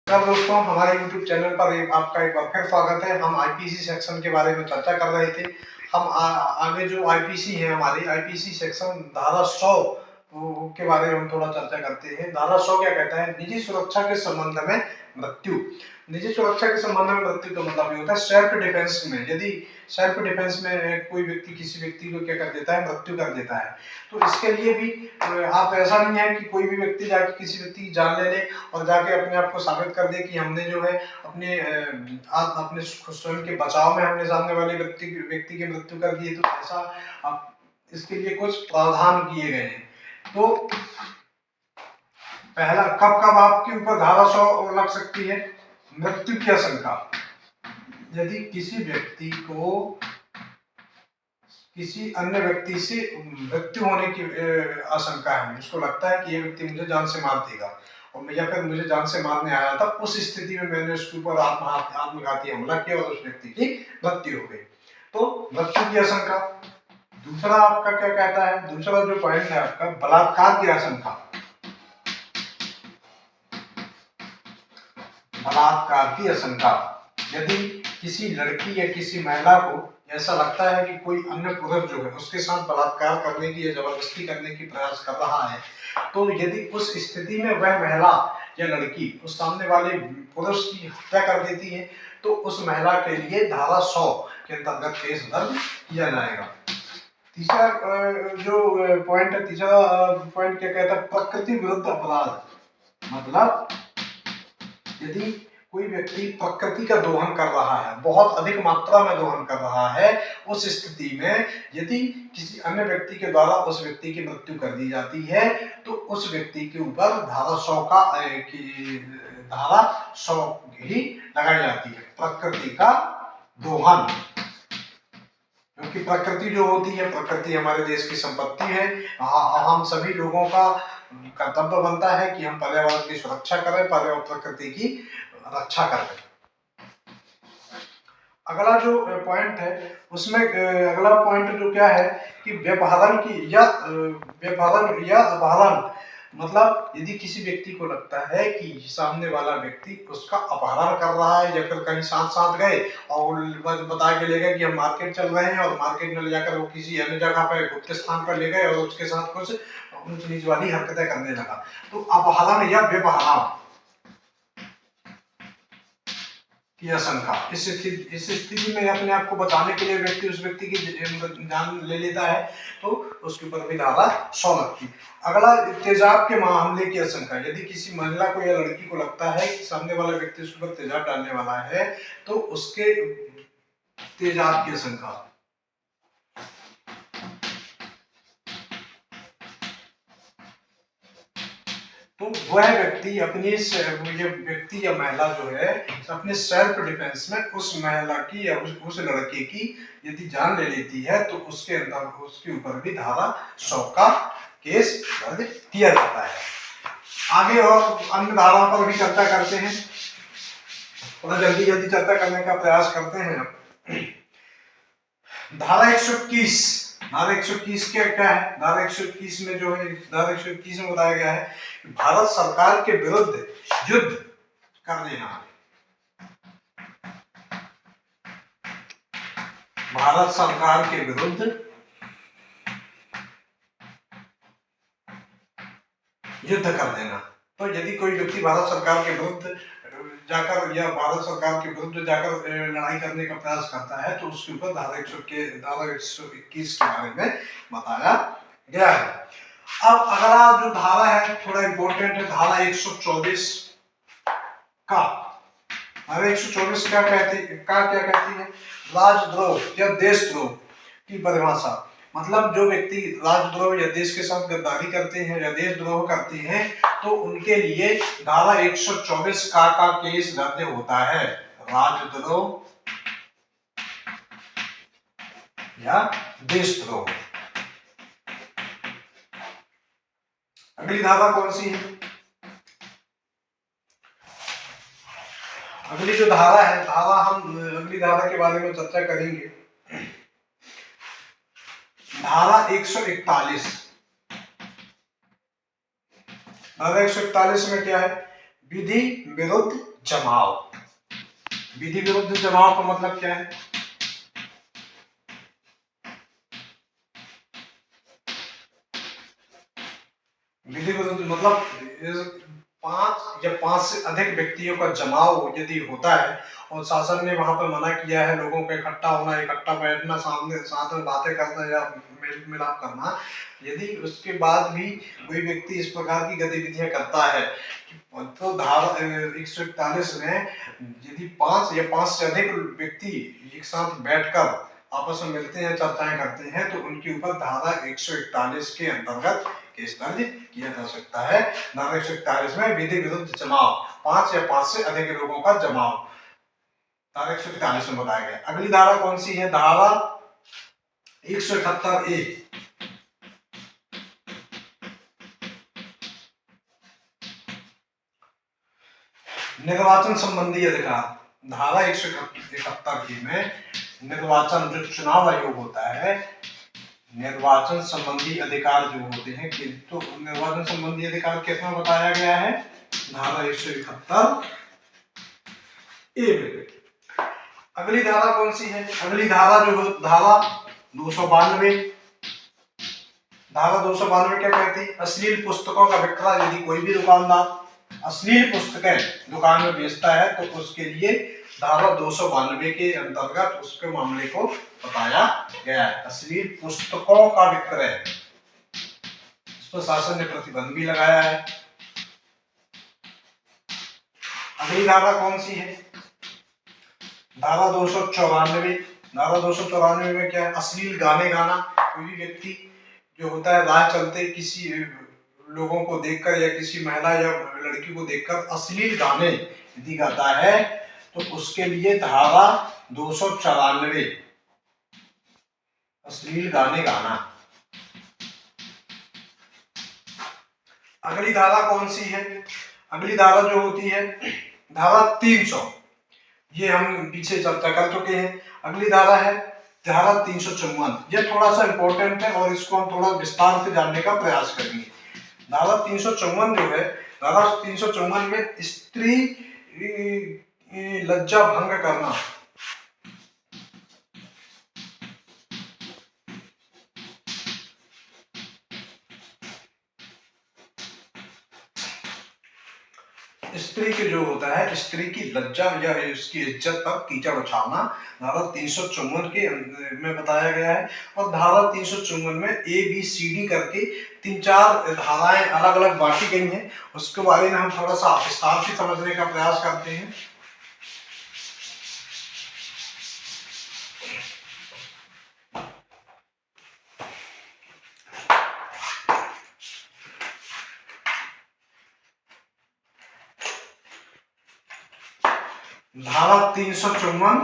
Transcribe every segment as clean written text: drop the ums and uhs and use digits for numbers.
नमस्कार दोस्तों, हमारे YouTube चैनल पर आपका एक बार फिर स्वागत है। हम आईपीसी सेक्शन के बारे में चर्चा कर रहे थे। हम आगे जो आईपीसी है, हमारी आईपीसी सेक्शन धारा 100 के बारे में हम थोड़ा चर्चा करते हैं। धारा 100 क्या कहता है? निजी सुरक्षा के संबंध में मृत्यु। निजी सुरक्षा के संबंध में मृत्यु का मतलब ये होता है सेल्फ डिफेंस में, यदि सेल्फ डिफेंस में कोई व्यक्ति किसी व्यक्ति को क्या कर देता है, मृत्यु कर देता है, तो इसके लिए भी आप ऐसा नहीं है कि कोई भी व्यक्ति जाके किसी व्यक्ति की जान ले ले और जाके अपने आप को साबित कर दे कि हमने जो है अपने स्वयं के बचाव में हमने सामने वाले व्यक्ति की मृत्यु कर दी है। तो ऐसा इसके लिए कुछ प्रावधान किए गए हैं। तो पहला, कब कब आपके ऊपर धारा 100 लग सकती है? मृत्यु की आशंका, यदि किसी व्यक्ति को किसी अन्य व्यक्ति से मृत्यु होने की आशंका है, उसको लगता है कि ये व्यक्ति मुझे जान से मार देगा और या फिर मुझे जान से मारने आया था, उस स्थिति में मैंने उसके ऊपर आत्मघाती हमला किया और उस व्यक्ति की मृत्यु हो गई, तो मृत्यु की आशंका। दूसरा आपका क्या कहता है? दूसरा जो पॉइंट है आपका, बलात्कार की आशंका। बलात्कार की आशंका, यदि किसी लड़की या किसी महिला को ऐसा लगता है कि कोई अन्य पुरुष जो है उसके साथ बलात्कार करने की या जबरदस्ती करने की प्रयास कर रहा है, तो यदि उस स्थिति में वह महिला या लड़की उस सामने वाले पुरुष की हत्या कर देती है, तो उस महिला के लिए धारा 100 के अंतर्गत केस दर्ज किया जाएगा। तीसरा जो पॉइंट है, तीसरा पॉइंट क्या कहता है? प्रकृति विरुद्ध अपराध। मतलब यदि कोई व्यक्ति प्रकृति का दोहन कर रहा है, बहुत अधिक मात्रा में दोहन कर रहा है, उस स्थिति में यदि किसी अन्य व्यक्ति के द्वारा उस व्यक्ति की मृत्यु कर दी जाती है, तो उस व्यक्ति के ऊपर धारा 100 ही लगाई जाती है, प्रकृति का दोहन। क्योंकि प्रकृति जो होती है, प्रकृति हमारे देश की संपत्ति है। हम सभी लोगों का कर्तव्य बनता है कि हम पर्यावरण की सुरक्षा करें, पर्यावरण प्रकृति की रक्षा करें। अगला जो पॉइंट है उसमें अगला पॉइंट जो क्या है कि व्यपहरण या अपहरण। मतलब यदि किसी व्यक्ति को लगता है कि सामने वाला व्यक्ति उसका अपहरण कर रहा है, या फिर कहीं साथ साथ गए और बता के ले गए कि हम मार्केट चल रहे हैं, और मार्केट में ले जाकर वो किसी अन्य जगह पर गुप्त स्थान पर ले गए और उसके साथ कुछ ऊंच नीच वाली हरकतें करने लगा, तो अपहरण या व्यपहरण की आशंका। इस स्थिति में अपने आप को बचाने के लिए व्यक्ति उस व्यक्ति की जान ले लेता है, तो उसके ऊपर भी धारा 100 लगती है। अगला, तेजाब के मामले की आशंका। यदि किसी महिला को या लड़की को लगता है कि सामने वाला व्यक्ति उसके ऊपर तेजाब डालने वाला है, तो उसके तेजाब की आशंका। तो वह व्यक्ति व्यक्ति या महिला जो है अपने सेल्फ डिफेंस में उस महिला की या उस लड़के की यदि जान ले लेती है, तो उसके अंदर उसके ऊपर भी धारा 100 का केस दर्ज किया जाता है। आगे और अन्य धाराओं पर भी चर्चा करते हैं, थोड़ा जल्दी चर्चा करने का प्रयास करते हैं। धारा 121। धारा 121 क्या है? धारा 121 में जो है, धारा 121 में बताया गया है कि भारत सरकार के विरुद्ध युद्ध कर देना। भारत सरकार के विरुद्ध युद्ध कर देना। तो यदि कोई व्यक्ति भारत सरकार के विरुद्ध जाकर या भारत सरकार के विरुद्ध जाकर लड़ाई करने का प्रयास करता है, तो उसके ऊपर धारा 121 के बारे में बताया गया है। अब अगला जो धारा है थोड़ा इंपॉर्टेंट है, धारा 124 का। धारा 124 क्या कहती है? राजद्रोह या देशद्रोह की परिभाषा। मतलब जो व्यक्ति राजद्रोह या देश के साथ गद्दारी करते हैं या देशद्रोह करते हैं, तो उनके लिए धारा 124 का केस दर्ज होता है। राजद्रोह या देशद्रोह। अगली धारा कौन सी है? अगली जो धारा है, हम अगली धारा के बारे में चर्चा करेंगे। धारा 141। धारा 141 में क्या है? विधि विरुद्ध जमाव। विधि विरुद्ध जमाव का मतलब क्या है? विधि विरुद्ध मतलब 5 या 5 से अधिक व्यक्तियों का जमाव यदि होता है और शासन ने वहां पर मना किया है लोगों को इकट्ठा होना, इकट्ठा बैठना, सामने साथ में बातें करना या मेल मिलाप करना, यदि उसके बाद भी कोई व्यक्ति इस प्रकार की गतिविधियां करता है तो धारा 141 में यदि 5 या 5 से अधिक व्यक्ति एक साथ बैठकर आपस में मिलते हैं, चर्चाएं करते हैं, तो उनके ऊपर धारा 141 के अंतर्गत केस दर्ज किया जा सकता है। धारा 141 में विधि विरुद्ध जमाव, 5 या 5 से अधिक लोगों का जमाव धारा 141 में बताया गया। अगली धारा कौन सी है? धारा 171A। निर्वाचन संबंधी अधिकार। धारा 171 में निर्वाचन, जो चुनाव आयोग होता है, निर्वाचन संबंधी अधिकार जो होते हैं, तो निर्वाचन संबंधी अधिकार किसमें बताया गया है? धारा 171 ए में। अगली धारा कौन सी है? अगली धारा जो धारा 292। धारा 292 क्या कहती है? अश्लील पुस्तकों का विक्रय यदि कोई भी दुकानदार अश्लील पुस्तकें दुकान में बेचता है तो उसके लिए धारा 292 के अंतर्गत उसके मामले को बताया गया है। अश्लील पुस्तकों का विक्रय, इस पर शासन ने प्रतिबंध भी लगाया है। अगली धारा कौन सी है? धारा 294। धारा 294 में क्या है? अश्लील गाने गाना। कोई भी व्यक्ति जो होता है राह चलते किसी लोगों को देखकर या किसी महिला या लड़की को देखकर अश्लील गाने यदि गाता है तो उसके लिए धारा 294 अश्लील गाने गाना। अगली धारा कौन सी है? अगली धारा जो होती है धारा 300, ये हम पीछे चर्चा कर चुके हैं। अगली धारा है धारा 354। यह थोड़ा सा इंपॉर्टेंट है और इसको हम थोड़ा विस्तार से जानने का प्रयास करेंगे। धारा 354 जो है, धारा 354 में स्त्री लज्जा भंग करना, स्त्री के जो होता है स्त्री की लज्जा या उसकी इज्जत पर कीचड़ उछालना, धारा 354 के में बताया गया है। और धारा 354 में ABCD करके 3-4 धाराएं अलग अलग बांटी गई हैं, उसके बारे में हम थोड़ा सा विस्तार से समझने का प्रयास करते हैं। धारा 354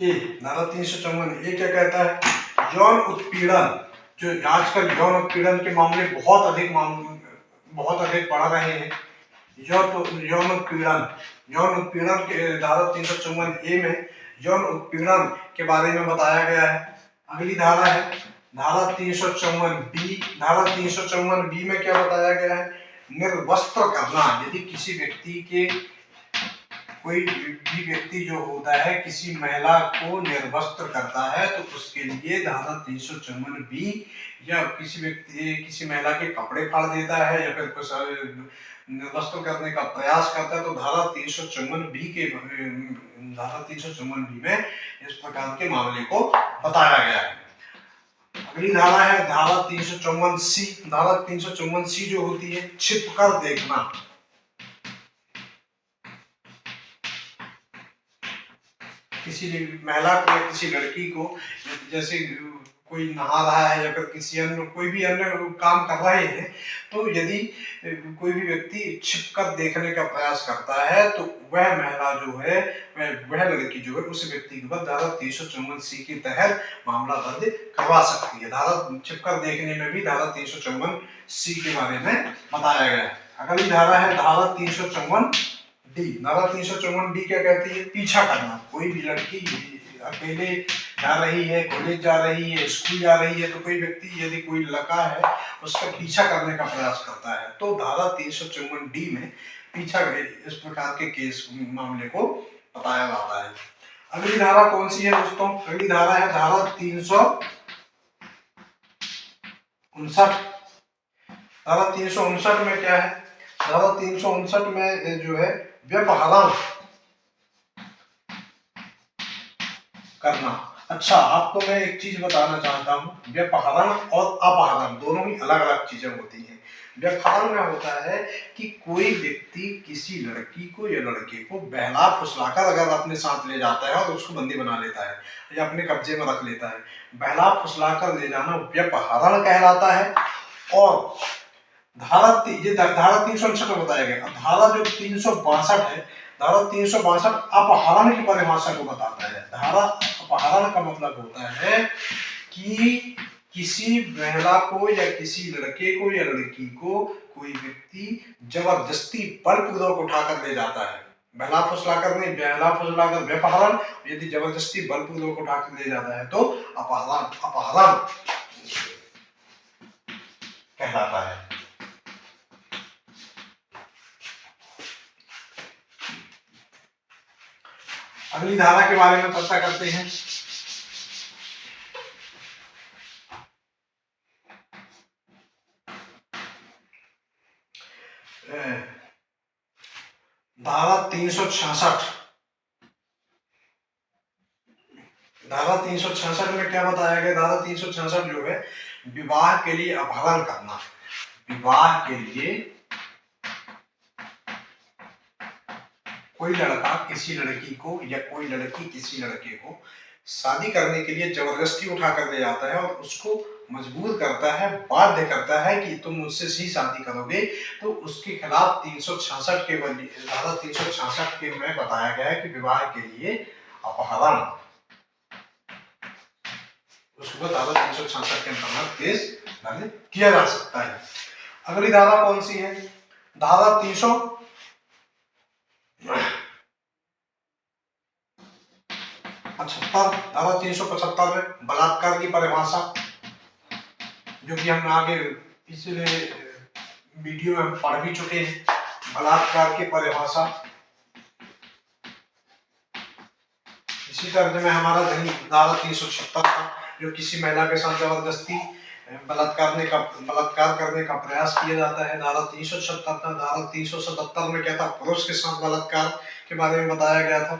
ए, धारा 354 ए क्या कहता है? यौन उत्पीड़न। जो आजकल यौन उत्पीड़न के मामले बहुत अधिक बढ़ रहे हैं। यौन उत्पीड़न के धारा 354 ए में यौन उत्पीड़न के बारे में बताया गया है। अगली धारा है धारा 354 बी। धारा 354 बी में क्या बताया गया है? निर्वस्त्र करना। यदि किसी व्यक्ति के कोई भी व्यक्ति जो होता है किसी महिला को निर्वस्त्र करता है तो उसके लिए धारा 354 बी, या किसी व्यक्ति किसी महिला के कपड़े फाड़ देता है या फिर कुछ निर्वस्त्र करने का प्रयास करता है तो धारा 354 बी के धारा 354 बी में इस प्रकार के मामले को बताया गया है। अगली धारा है धारा 354 सी। धारा 354 सी जो होती है छिपकर देखना। किसी महिला को या किसी लड़की को, जैसे कोई नहा रहा है या फिर किसी अन्य कोई भी अन्य काम कर रहे हैं, तो यदि कोई भी व्यक्ति छिपकर देखने का प्रयास करता है तो वह महिला जो है वह लड़की जो है उस व्यक्ति के ऊपर धारा 354 सी के तहत मामला दर्ज करवा सकती है। धारा छिपकर देखने में भी धारा 354 सी के बारे में बताया गया है। अगली धारा है धारा 354 डी। धारा 354 डी क्या कहती है? पीछा करना। कोई भी लड़की अकेले जा रही है, कॉलेज जा रही है, स्कूल जा रही है, तो कोई व्यक्ति यदि कोई लड़का है उसका पीछा करने का प्रयास करता है तो धारा 354 डी में पीछा गए, इस प्रकार के केस मामले को बताया जाता है। अगली धारा कौन सी है दोस्तों? अगली धारा है धारा 359। धारा 359 में क्या है? धारा 359 में जो है व्यपहरण करना। अच्छा, आपको मैं एक चीज बताना चाहता हूँ, व्यपहरण और अपहरण दोनों ही अलग अलग चीजें होती हैं। व्यपहरण में होता है कि कोई व्यक्ति किसी लड़की को या लड़के को बहला फुसलाकर अगर अपने साथ ले जाता है और उसको बंदी बना लेता है या अपने कब्जे में रख लेता है, बहला फुसलाकर ले जाना व्यपहरण कहलाता है। और धारा 359 में बताया गया। धारा जो 362 है, धारा 362 अपहरण की परिभाषा को बताता है। धारा अपहरण का मतलब होता है कि किसी महिला को या किसी लड़के को या लड़की को कोई व्यक्ति जबरदस्ती बलपूर्वक उठाकर ले जाता है। बहला फुसलाकर नहीं, बहला फुसलाकर व्यपहरण, यदि जबरदस्ती बलपूर्वक उठाकर ले जाता है तो अपहरण कहलाता है। अगली धारा के बारे में चर्चा करते हैं। धारा 366। धारा 366 में क्या बताया गया? धारा 366 जो है विवाह के लिए अपहरण करना। विवाह के लिए कोई लड़का किसी लड़की को या कोई लड़की किसी लड़के को शादी करने के लिए जबरदस्ती उठा कर ले जाता है और उसको मजबूर करता है, बाध्य करता है कि तुम मुझसे ही शादी करोगे, तो उसके खिलाफ 366 के धारा 366 के में बताया गया है कि विवाह के लिए अपहरण, उसको धारा 366 के अंतर्गत केस किया जा सकता है। अगली धारा कौन सी है? धारा 375। धारा 375 में बलात्कार की परिभाषा, जो कि हम आगे पिछले वीडियो में हम पढ़ भी चुके हैं। बलात्कार की परिभाषा इसी तरह में हमारा धारा 376 था, जो किसी महिला के साथ जबरदस्ती बलात्कार करने का प्रयास किया जाता है। धारा 377 था। धारा 377 में क्या था? पुरुष के साथ बलात्कार के बारे में बताया गया था।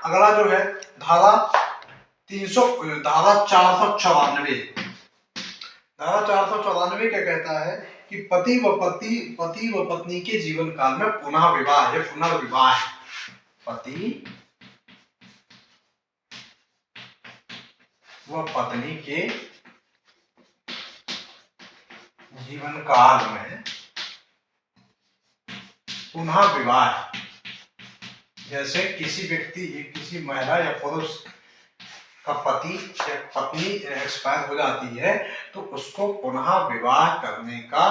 अगला जो है धारा 494। धारा 494 क्या कहता है कि पति व पत्नी के जीवन काल में पुनः विवाह या पुनर्विवाह, पति व पत्नी के जीवन काल में पुनः विवाह, जैसे किसी महिला या पुरुष का पति या पत्नी एक्सपायर हो जाती है तो उसको पुनः विवाह करने का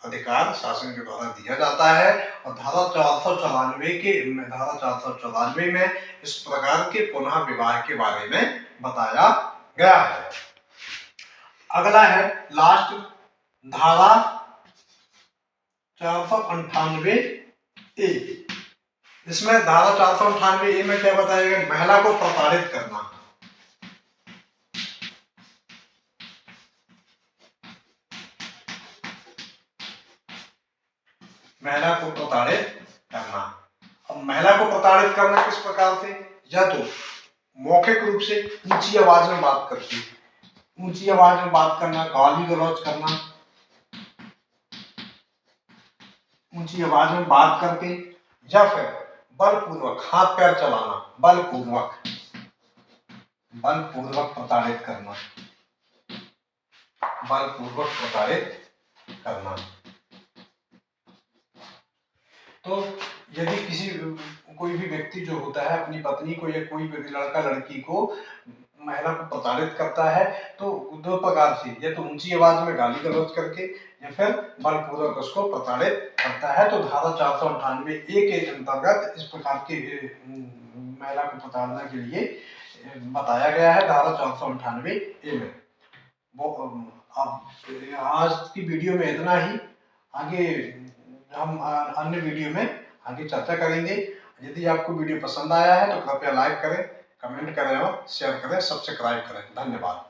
अधिकार शासन के द्वारा दिया जाता है। और धारा 494 में इस प्रकार के पुनः विवाह के बारे में बताया गया है। अगला है लास्ट धारा 498 ए। इसमें धारा 498 ए में क्या बताया गया? महिला को प्रताड़ित करना। महिला को प्रताड़ित करना। अब महिला को प्रताड़ित करना किस प्रकार से? या तो मौखिक रूप से ऊंची आवाज में बात करके, ऊंची आवाज में बात करना, गाली गलौज करना, ऊंची आवाज में बात करके, या फिर बलपूर्वक हाथ पैर चलाना, बलपूर्वक प्रताड़ित करना, बलपूर्वक प्रताड़ित करना। तो यदि कोई भी व्यक्ति जो होता है अपनी पत्नी को या कोई भी लड़का लड़की को, महिला को प्रताड़ित करता है तो दो प्रकार से, या तो ऊंची आवाज में गाली गलौज करके या फिर बलपूर्वक उसको प्रताड़ित करता है। तो धारा 498 ए के अंतर्गत इस प्रकार के महिला को प्रताड़ना के लिए बताया गया है धारा 498 ए में। वो अब आज की वीडियो में इतना ही। आगे हम अन्य वीडियो में आगे चर्चा करेंगे। यदि आपको वीडियो पसंद आया है तो कृपया लाइक करें, कमेंट करें और शेयर करें, सब्सक्राइब करें। धन्यवाद।